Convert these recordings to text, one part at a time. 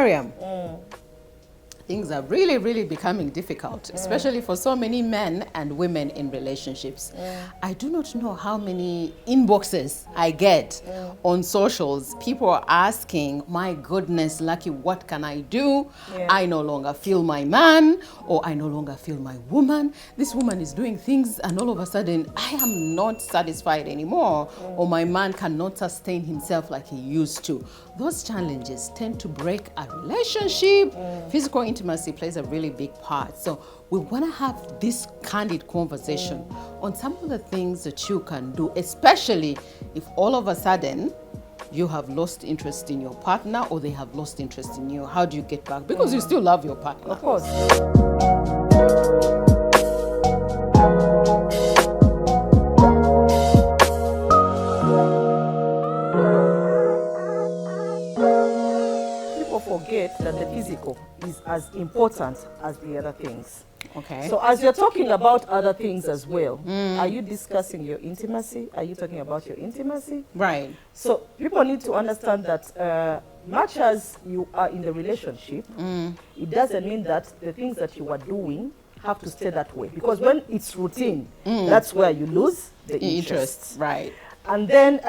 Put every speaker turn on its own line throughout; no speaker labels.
Mariam, things are really, really becoming difficult, especially for so many men and women in relationships. I do not know how many inboxes I get on socials. People are asking, my goodness, Lucky, what can I do? I no longer feel my man, or I no longer feel my woman. This woman is doing things, and all of a sudden, I am not satisfied anymore, or my man cannot sustain himself like he used to. Those challenges tend to break a relationship. Physical intimacy plays a really big part. So we want to have this candid conversation on some of the things that you can do, especially if all of a sudden you have lost interest in your partner or they have lost interest in you. How do you get back? Because you still love your partner.
Of course. Forget that the physical is as important as the other things.
Okay.
So as you're talking about other things as well, are you discussing your intimacy? Are you talking about your intimacy?
Right.
So people need to understand that much as you are in the relationship, it doesn't mean that the things that you are doing have to stay that way. Because when it's routine, that's where you lose the interest.
Right.
And then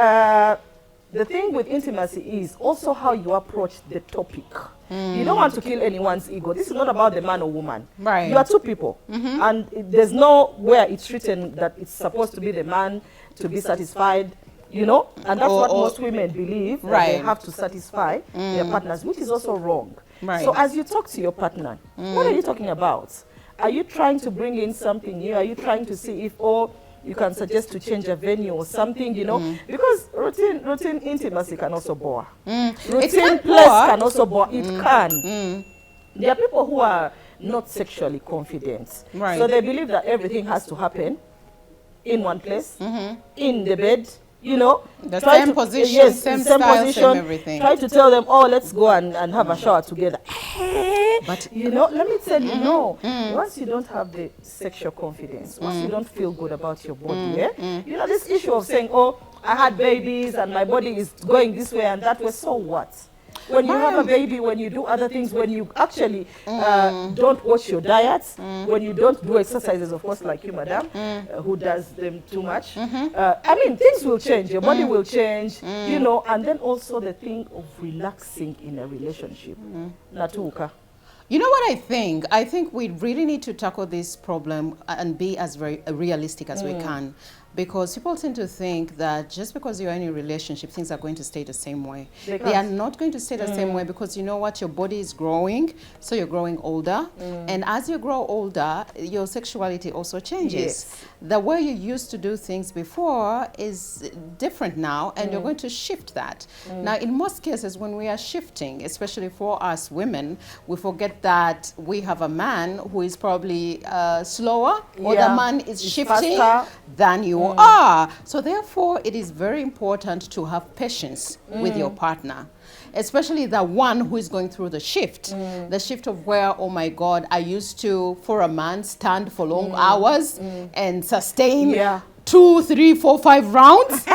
the thing with intimacy is also how you approach the topic. You don't want to kill anyone's ego. This is not about the man or woman.
Right.
You are two people. And there's nowhere it's written that it's supposed to be the man to be satisfied, you know? And that's what most women believe, that they have to satisfy their partners, which is also wrong.
Right.
So as you talk to your partner, what are you talking about? Are you trying to bring in something new? Are you trying to see if, you can suggest to change a venue or something, you know, because routine intimacy can also bore. Routine place can also bore. It can. There are people who are not sexually confident.
Right.
So they believe that everything has to happen in one place, in the bed, you know.
The same position, same style, same everything.
Try to tell them, let's go and have a shower together. But, you know, let me tell you, no. Once you don't have the sexual confidence, once you don't feel good about your body, you know, this issue of saying, I had babies and my body is going this way and that way, so what? When you have a baby, when you do other things, when you actually don't watch your diets, when you don't do exercises, of course, like you, madam, who does them too much, I mean, things will change. Your body will change, you know, and then also the thing of relaxing in a relationship. Natuka.
You know what I think? I think we really need to tackle this problem and be as very realistic as we can. Because people tend to think that just because you're in a relationship, things are going to stay the same way. They are not going to stay the same way, because you know what? Your body is growing, so you're growing older. And as you grow older, your sexuality also changes.
Yes.
The way you used to do things before is different now, and you're going to shift that. Now, in most cases, when we are shifting, especially for us women, we forget that we have a man who is probably slower, or the man is shifting faster than you are. So therefore, it is very important to have patience with your partner, especially the one who is going through the shift of where, oh my God, I used to, for a man, stand for long hours and sustain 2, 3, 4, 5 rounds.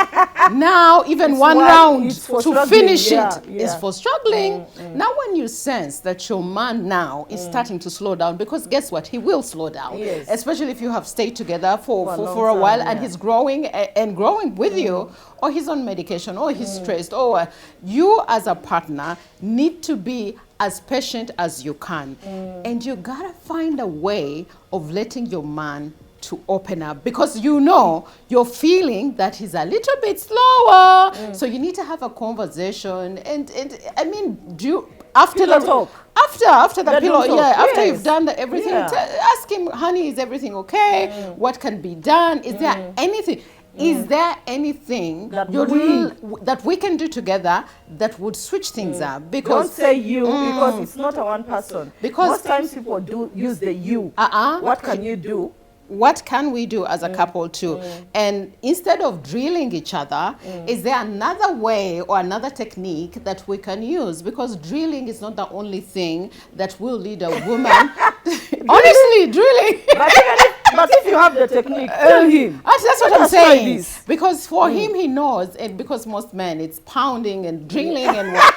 Now, even one round to finish it is for struggling. Now, when you sense that your man now is starting to slow down, because guess what? He will slow down, especially if you have stayed together for a while and he's growing and growing with you, or he's on medication, or he's stressed, or you as a partner need to be as patient as you can. And you gotta find a way of letting your man to open up, because you know you're feeling that he's a little bit slower. So you need to have a conversation, and I mean, after the pillow, after you've done everything, ask him, honey, is everything okay? What can be done? Is there anything? Is there anything that we can do together that would switch things up? Because
don't say you, because it's not a one person. Because most times people do use the you. What can you do?
What can we do as a couple too? And instead of drilling each other, is there another way or another technique that we can use? Because drilling is not the only thing that will lead a woman. Honestly, drilling.
But if you have the technique, tell him.
That's what I'm saying. Because for him, he knows, and because most men, it's pounding and drilling and what.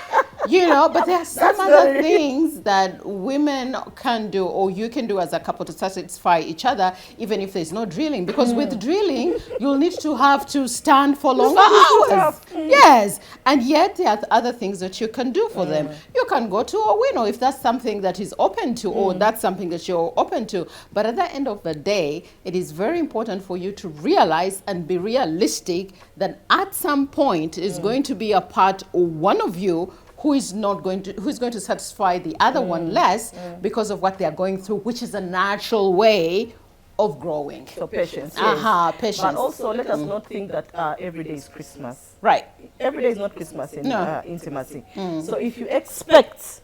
You know, but there are some other things that women can do, or you can do as a couple to satisfy each other, even if there's no drilling. Because with drilling, you'll need to have to stand for longer hours. Yes, and yet there are other things that you can do for them. You can go to a window if that's something that is open to, or that's something that you're open to. But at the end of the day, it is very important for you to realize and be realistic that at some point is going to be a part, or one of you who's going to satisfy the other one less because of what they are going through, which is a natural way of growing.
So patience. Yes.
Patience.
But also let us not think that every day is Christmas.
Right.
Every day is not Christmas in intimacy. So if you expect,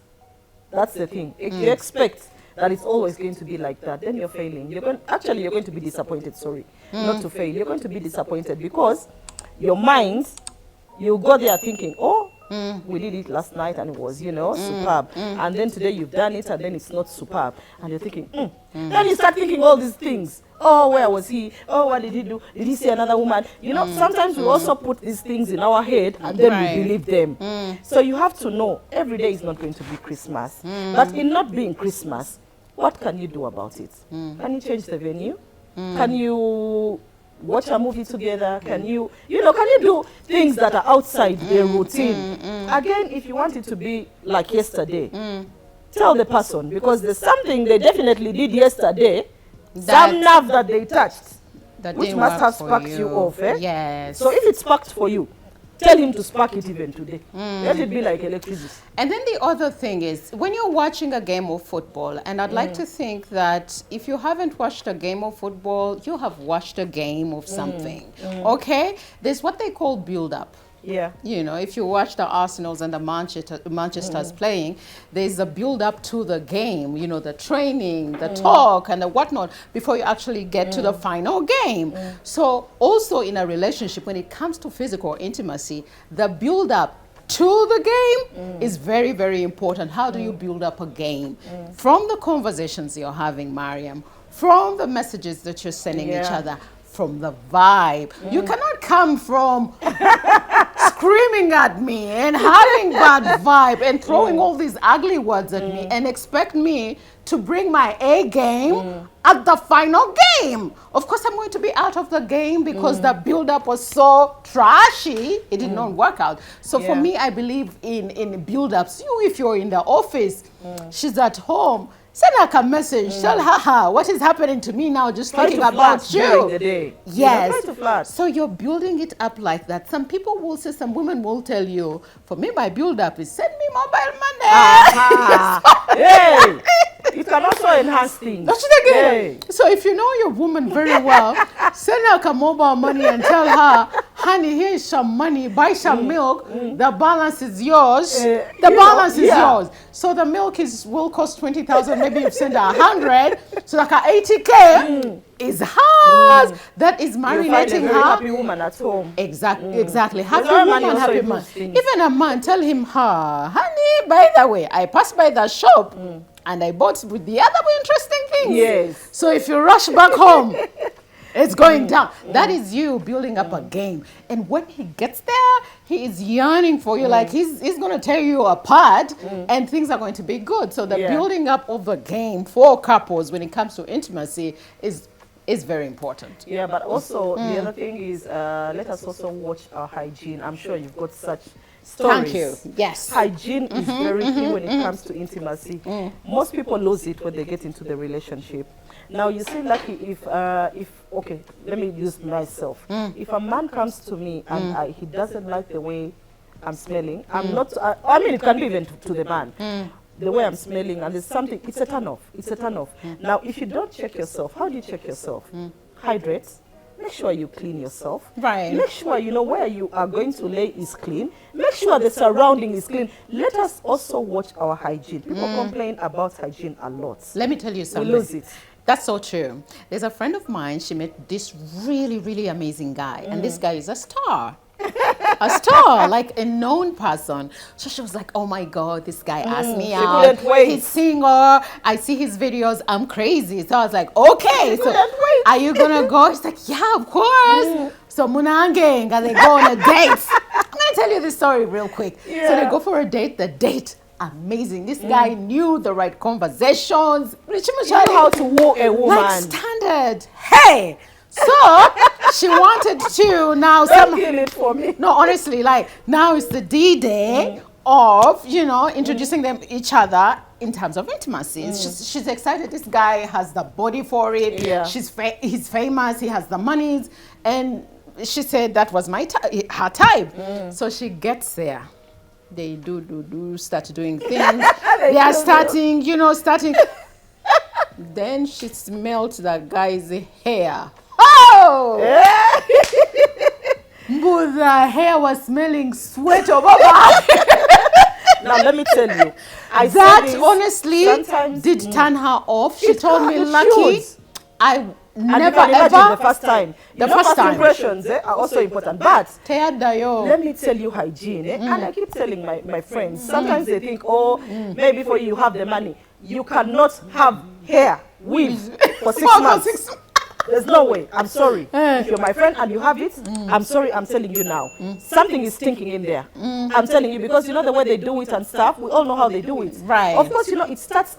that's the thing. If you expect that it's always going to be like that, then you're failing. You're going to be disappointed. Sorry, not to fail. You're going to be disappointed because your mind, you go there thinking, oh, we did it last night and it was, superb. And then today you've done it and then it's not superb. And you're thinking, Then you start thinking all these things. Oh, where was he? Oh, what did he do? Did he see another woman? You know, sometimes we also put these things in our head and then we believe them. So you have to know every day is not going to be Christmas. But in not being Christmas, what can you do about it? Can you change the venue? Can you watch a movie together? Can you do things that are outside the routine? Again, if you want it to be like yesterday, tell the person, because there's something they definitely did yesterday, some nerve that they touched, which must have sparked you off.
Yes.
So if it sparked for you, tell him to spark it even today. Let it be like electricity.
And then the other thing is, when you're watching a game of football, and I'd like to think that if you haven't watched a game of football, you have watched a game of something. Okay? There's what they call build-up.
Yeah.
You know, if you watch the Arsenals and the Manchester's playing, there's a build-up to the game, you know, the training, the talk, and the whatnot, before you actually get to the final game. So also in a relationship, when it comes to physical intimacy, the build-up to the game is very, very important. How do you build up a game? From the conversations you're having, Mariam, from the messages that you're sending each other, from the vibe. You cannot come from screaming at me and having bad vibe and throwing all these ugly words at me and expect me to bring my A game at the final game. Of course, I'm going to be out of the game because the build-up was so trashy. It did not work out. So for me, I believe in build-ups. If you're in the office, she's at home, send her a message. Tell her what is happening to me now, just thinking about you.
During the day.
Yes.
Try to flirt.
So you're building it up like that. Some people will say, some women will tell you, for me, my build-up is send me mobile money.
Hey, it can also enhance things.
Don't you think? Hey. So if you know your woman very well, send her a mobile money and tell her, honey, here's some money, buy some milk, the balance is yours. The balance is yours. So the milk will cost 20,000, maybe you send her 100, so like her 80K is hers. That is marinating her.
Happy woman at home.
Exactly. Happy woman, happy man. Even a man, tell him, honey, by the way, I passed by the shop and I bought with the other interesting things.
Yes.
So if you rush back home, it's going down. That is you building up a game. And when he gets there, he is yearning for you. Like he's going to tear you apart and things are going to be good. So the building up of a game for couples when it comes to intimacy is very important.
Yeah, but also the other thing is let us also watch our hygiene. I'm sure you've got such stories.
Thank you. Yes.
Hygiene is very key when it comes to intimacy. Most people lose it when they get into the relationship. Now, you see, lucky if okay, let me use myself. If a man comes to me and he doesn't like the way I'm smelling, I'm not, I mean, it can be even to the man. The way I'm smelling, and there's something, it's a turn off. It's a turn off. Now, if you don't check yourself, how do you check yourself? Hydrate. Make sure you clean yourself.
Right.
Make sure you know where you are going to lay is clean. Make sure the surrounding is clean. Let us also watch our hygiene. People complain about hygiene a lot.
Let me tell you something.
We lose it.
That's so true. There's a friend of mine, she met this really, really amazing guy. And this guy is a star. A star, like a known person. So she was like, oh my God, this guy asked me out.
Couldn't wait.
He's singer. I see his videos. I'm crazy. So I was like, okay. So are you going to go? He's like, yeah, of course. So Munange, and they go on a date. I'm going to tell tell you this story real quick.
Yeah.
So they go for a date. The date, amazing. This guy knew the right conversations.
You know how to woo a woman.
Like standard. Hey! So she wanted to now
Don't kill it for me.
No, honestly, like now is the D-Day of, you know, introducing them each other in terms of intimacy. She's excited. This guy has the body for it.
Yeah.
He's famous. He has the monies. And she said that was her type. So she gets there. They start doing things. They are starting. Then she smelled the guy's hair. Oh! But the hair was smelling sweat over her.
Now let me tell you,
That honestly did turn her off. She told me, Lucky, I never ever.
The first time.
The first time.
Impressions are also important. But
Let
let me tell you hygiene. And I keep telling my friends, sometimes they think, oh, maybe for you have the money. You cannot have hair, weave for 6 months. There's no way. I'm sorry. If you're my friend and you have it, I'm sorry. I'm telling you now. Something is stinking in there. I'm telling you, because you know the way they do it and stuff. We all know how they do it.
Right.
Of course, you know it starts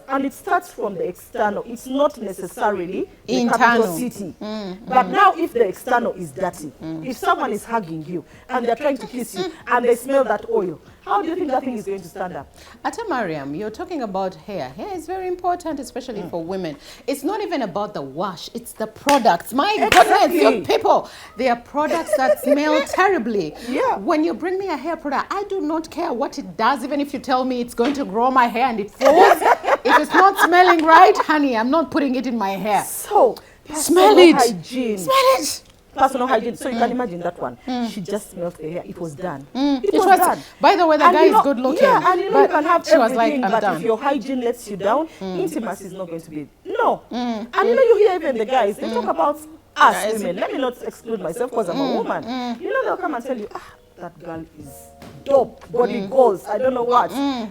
from the external. It's not necessarily the
Internal.
capital city. But now, if the external is dirty, if someone is hugging you and they're trying to kiss you and they smell that oil, how do you think that thing is going to stand up?
Ata Mariam, you're talking about hair. Hair is very important, especially for women. It's not even about the wash, it's the products. My goodness, you people, there are products that smell terribly.
Yeah.
When you bring me a hair product, I do not care what it does, even if you tell me it's going to grow my hair and it falls. If it's not smelling right, honey, I'm not putting it in my hair.
So,
Smell it.
Hygiene.
Smell it.
Personal hygiene. So you can imagine that one. She just smelled the hair. It was done.
It was done. By the way, the guy is good looking.
Yeah, and you know you can have
she was like,
everything,
I'm
but
done.
if your hygiene lets you down, intimacy is not going to be. No. And you know, you hear even the guys, they talk about us women. Let me not exclude myself because I'm a woman. You know, they'll come and tell you, that girl is dope, body goals, I don't know what.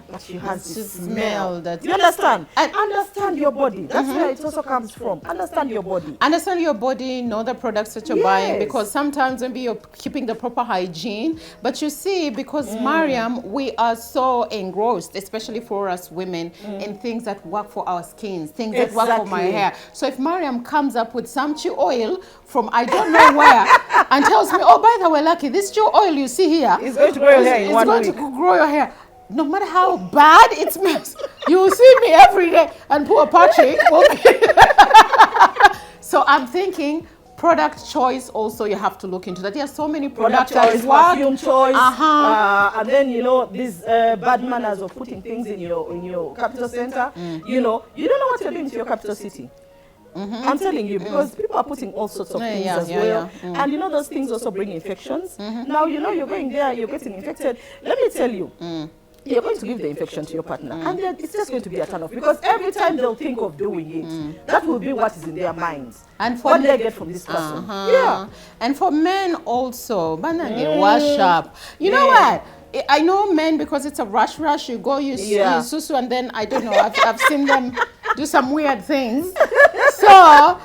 But she has this smell. You understand? And understand your body. That's where it also comes from. Understand your body.
Understand your body, know the products that you're buying, because sometimes maybe you're keeping the proper hygiene. But you see, because Mariam, we are so engrossed, especially for us women, in things that work for our skins, things that work for my hair. So if Mariam comes up with some chew oil from I don't know where and tells me, oh, by the way, Lucky, this chew oil you see here
is going to grow your hair in 1 week.
It's going to grow your hair. No matter how bad it smells, you will see me every day and poor Patrick will be. So I'm thinking product choice also, you have to look into that. There are so many products
choice,
as well.
perfume choice, and then you know these bad manners of putting things in your capital center. You know, you don't know what you're doing to your capital city. I'm telling you, because people are putting all sorts of things as well. And you know, those things also bring infections. Now, you know, you're going there, you're getting infected. Let me tell you, you're going to give the infection to your partner. And then it's just going to be a turn off. Because every time they'll think of doing it, that will be what is in their minds. And what they get from this person.
And for men also, wash up. You know what? I know men, because it's a rush, you go, you susu, and then, I don't know, I've seen them do some weird things. So,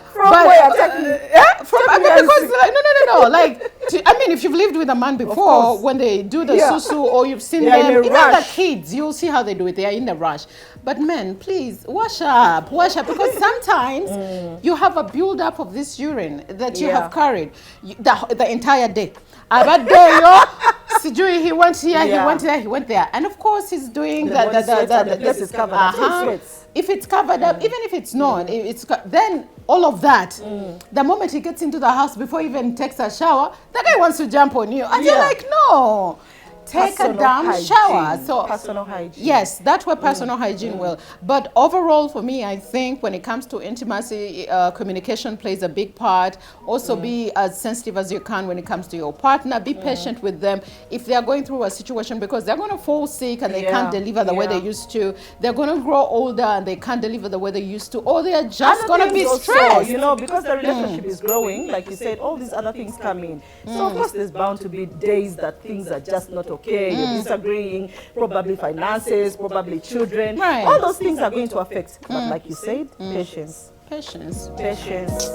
if you've lived with a man before, when they do the susu, or you've seen them, even the kids, you'll see how they do it. They are in the rush. But men, please, wash up, because sometimes you have a build-up of this urine that you have carried the entire day. He went here, he went there, he went there. And of course, he's doing
the place is covered up.
If it's covered up, even if it's not, then all of that, the moment he gets into the house, before he even takes a shower, the guy wants to jump on you. And you're like, no. Take a damn shower. So
personal hygiene.
Yes, that's where personal hygiene will. But overall, for me, I think when it comes to intimacy, communication plays a big part. Also, be as sensitive as you can when it comes to your partner. Be patient with them if they are going through a situation, because they're going to fall sick and they can't deliver the way they used to. They're going to grow older and they can't deliver the way they used to. Or they're just going to be stressed.
You know, because the relationship is growing, like you said, all these other things come in. So of course, there's bound to be days that things are just not okay, you're disagreeing, probably finances, probably children. All those things are going to affect. But like you said, patience.
Patience.
Patience.